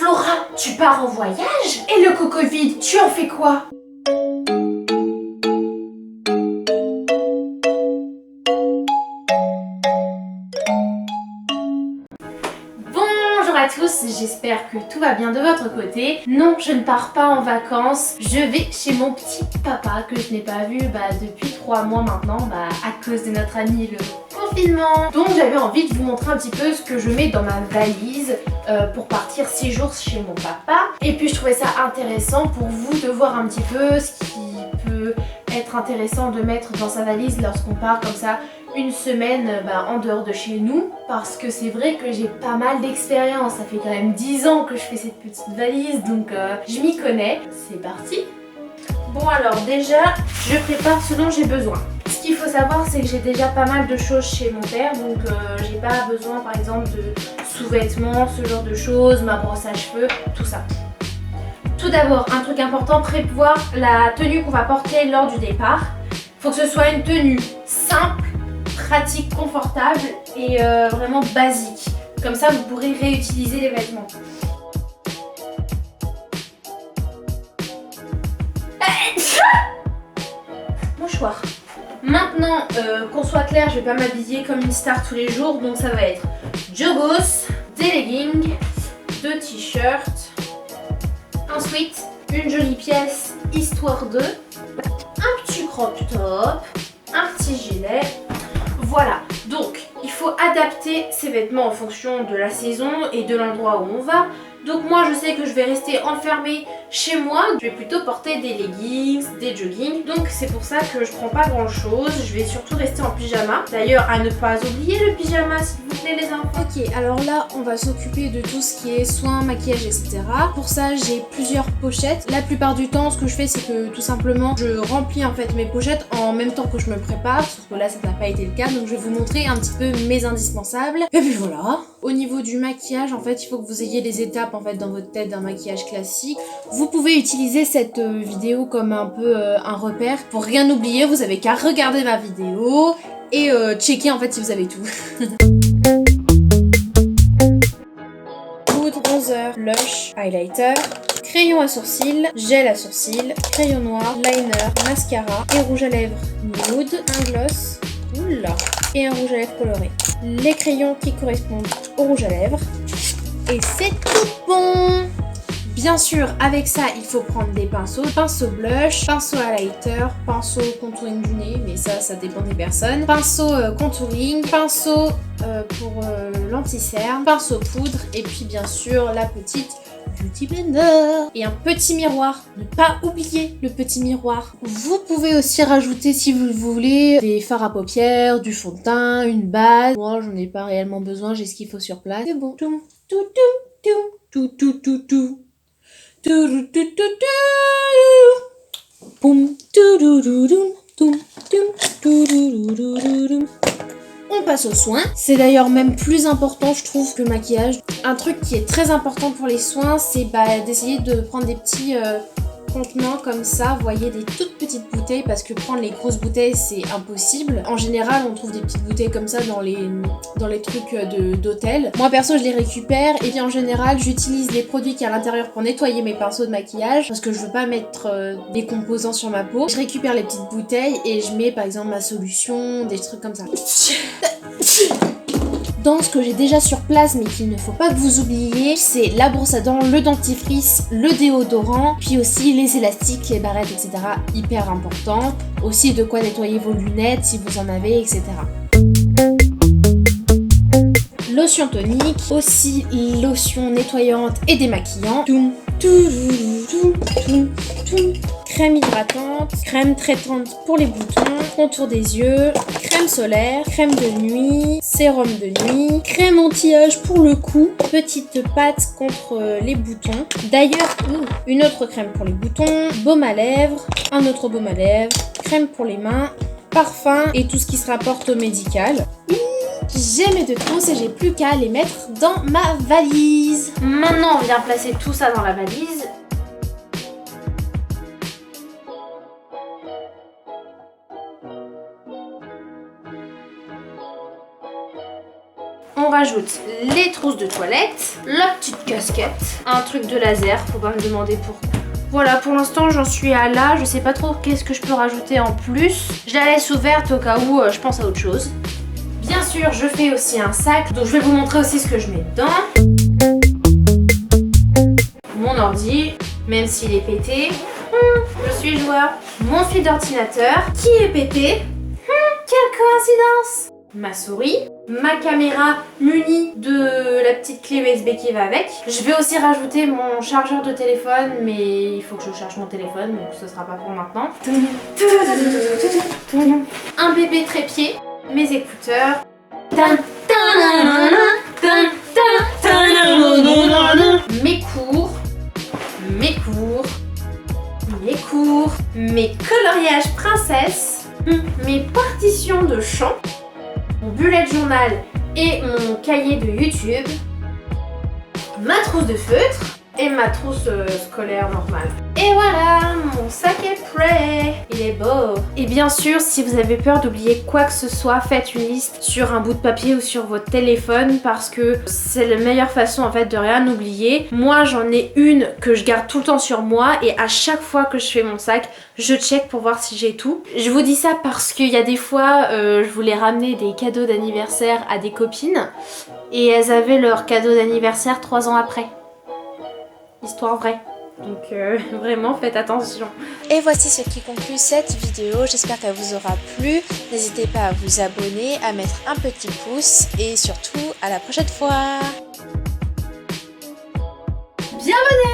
Flora, tu pars en voyage? Et le Covid, tu en fais quoi? Bonjour à tous, j'espère que tout va bien de votre côté. Non, je ne pars pas en vacances, je vais chez mon petit papa que je n'ai pas vu depuis 3 mois maintenant à cause de notre ami le confinement. Donc j'avais envie de vous montrer un petit peu ce que je mets dans ma valise pour partir 6 jours chez mon papa. Et puis je trouvais ça intéressant pour vous de voir un petit peu ce qui peut être intéressant de mettre dans sa valise lorsqu'on part comme ça une semaine en dehors de chez nous, parce que c'est vrai que j'ai pas mal d'expérience, ça fait quand même 10 ans que je fais cette petite valise, donc je m'y connais. C'est parti. Bon alors déjà, je prépare ce dont j'ai besoin. Ce qu'il faut savoir, c'est que j'ai déjà pas mal de choses chez mon père, donc j'ai pas besoin par exemple de sous-vêtements, ce genre de choses, ma brosse à cheveux, tout ça. Tout d'abord, un truc important, prévoir la tenue qu'on va porter lors du départ. Faut que ce soit une tenue simple, pratique, confortable et vraiment basique. Comme ça, vous pourrez réutiliser les vêtements. Mouchoir. Maintenant, qu'on soit clair, je vais pas m'habiller comme une star tous les jours, donc ça va être joggos, des leggings, 2 t-shirts, ensuite une jolie pièce histoire de, un petit crop top, un petit gilet. Voilà, donc il faut adapter ses vêtements en fonction de la saison et de l'endroit où on va. Donc moi je sais que je vais rester enfermée chez moi, je vais plutôt porter des leggings, des joggings. Donc c'est pour ça que je prends pas grand chose, je vais surtout rester en pyjama. D'ailleurs à ne pas oublier le pyjama s'il vous plaît les enfants. Ok, alors là on va s'occuper de tout ce qui est soins, maquillage, etc. Pour ça j'ai plusieurs pochettes. La plupart du temps ce que je fais c'est que tout simplement je remplis en fait mes pochettes en même temps que je me prépare. Sauf que là ça n'a pas été le cas, donc je vais vous montrer un petit peu mes indispensables. Et puis voilà. Au niveau du maquillage en fait il faut que vous ayez les étapes en fait dans votre tête d'un maquillage classique. Vous pouvez utiliser cette vidéo comme un peu un repère. Pour rien oublier, vous avez qu'à regarder ma vidéo et checker en fait si vous avez tout. Poudre, bronzer, blush, highlighter, crayon à sourcils, gel à sourcils, crayon noir, liner, mascara et rouge à lèvres nude, un gloss, oula, et un rouge à lèvres coloré. Les crayons qui correspondent au rouge à lèvres. Et c'est tout bon! Bien sûr, avec ça, il faut prendre des pinceaux. Pinceau blush, pinceau highlighter, pinceau contouring du nez, mais ça dépend des personnes. Pinceau contouring, pinceau pour l'anti-cerne, pinceau poudre, et puis bien sûr, la petite beauty blender. Et un petit miroir. Ne pas oublier le petit miroir. Vous pouvez aussi rajouter, si vous le voulez, des fards à paupières, du fond de teint, une base. Moi, j'en ai pas réellement besoin, j'ai ce qu'il faut sur place. C'est bon. Tout, tout, tout, tout, tout, tout, tout. On passe aux soins. C'est d'ailleurs même plus important je trouve que le maquillage. Un truc qui est très important pour les soins, c'est d'essayer de prendre des petits contenants comme ça, vous voyez, des toutes petites bouteilles, parce que prendre les grosses bouteilles c'est impossible. En général on trouve des petites bouteilles comme ça dans les trucs d'hôtel. Moi perso je les récupère et bien en général j'utilise les produits qui y a à l'intérieur pour nettoyer mes pinceaux de maquillage, parce que je veux pas mettre des composants sur ma peau. Je récupère les petites bouteilles et je mets par exemple ma solution, des trucs comme ça. Dans ce que j'ai déjà sur place mais qu'il ne faut pas que vous oubliez, c'est la brosse à dents, le dentifrice, le déodorant, puis aussi les élastiques, les barrettes, etc. Hyper important. Aussi de quoi nettoyer vos lunettes si vous en avez, etc. Lotion tonique, aussi lotion nettoyante et démaquillant. Crème hydratante, crème traitante pour les boutons, contour des yeux, crème solaire, crème de nuit, sérum de nuit, crème anti-âge pour le cou, petite pâte contre les boutons. D'ailleurs, une autre crème pour les boutons, baume à lèvres, un autre baume à lèvres, crème pour les mains, parfum et tout ce qui se rapporte au médical. J'ai mes 2 trousses et j'ai plus qu'à les mettre dans ma valise. Maintenant, on vient placer tout ça dans la valise. On va rajoute les trousses de toilette, la petite casquette, un truc de laser, faut pas me demander pourquoi. Voilà, pour l'instant j'en suis à là, je sais pas trop qu'est-ce que je peux rajouter en plus. Je la laisse ouverte au cas où je pense à autre chose. Bien sûr, je fais aussi un sac, donc je vais vous montrer aussi ce que je mets dedans. Mon ordi, même s'il est pété, je suis joueur. Mon fil d'ordinateur, qui est pété. Quelle coïncidence! Ma souris, ma caméra munie de la petite clé USB qui va avec. Je vais aussi rajouter mon chargeur de téléphone, mais il faut que je charge mon téléphone, donc ce sera pas pour maintenant. Un bébé trépied, mes écouteurs. Mes cours, mes coloriages princesse, mes partitions de chant, mon bullet journal et mon cahier de YouTube, ma trousse de feutre et ma trousse scolaire normale. Et voilà, mon sac est prêt. Il est beau. Et bien sûr, si vous avez peur d'oublier quoi que ce soit, faites une liste sur un bout de papier ou sur votre téléphone parce que c'est la meilleure façon en fait de rien oublier. Moi, j'en ai une que je garde tout le temps sur moi et à chaque fois que je fais mon sac, je check pour voir si j'ai tout. Je vous dis ça parce qu'il y a des fois, je voulais ramener des cadeaux d'anniversaire à des copines et elles avaient leur cadeau d'anniversaire 3 ans après. Histoire vraie. Donc vraiment faites attention. Et voici ce qui conclut cette vidéo, j'espère qu'elle vous aura plu. N'hésitez pas à vous abonner, à mettre un petit pouce et surtout à la prochaine fois. Bienvenue.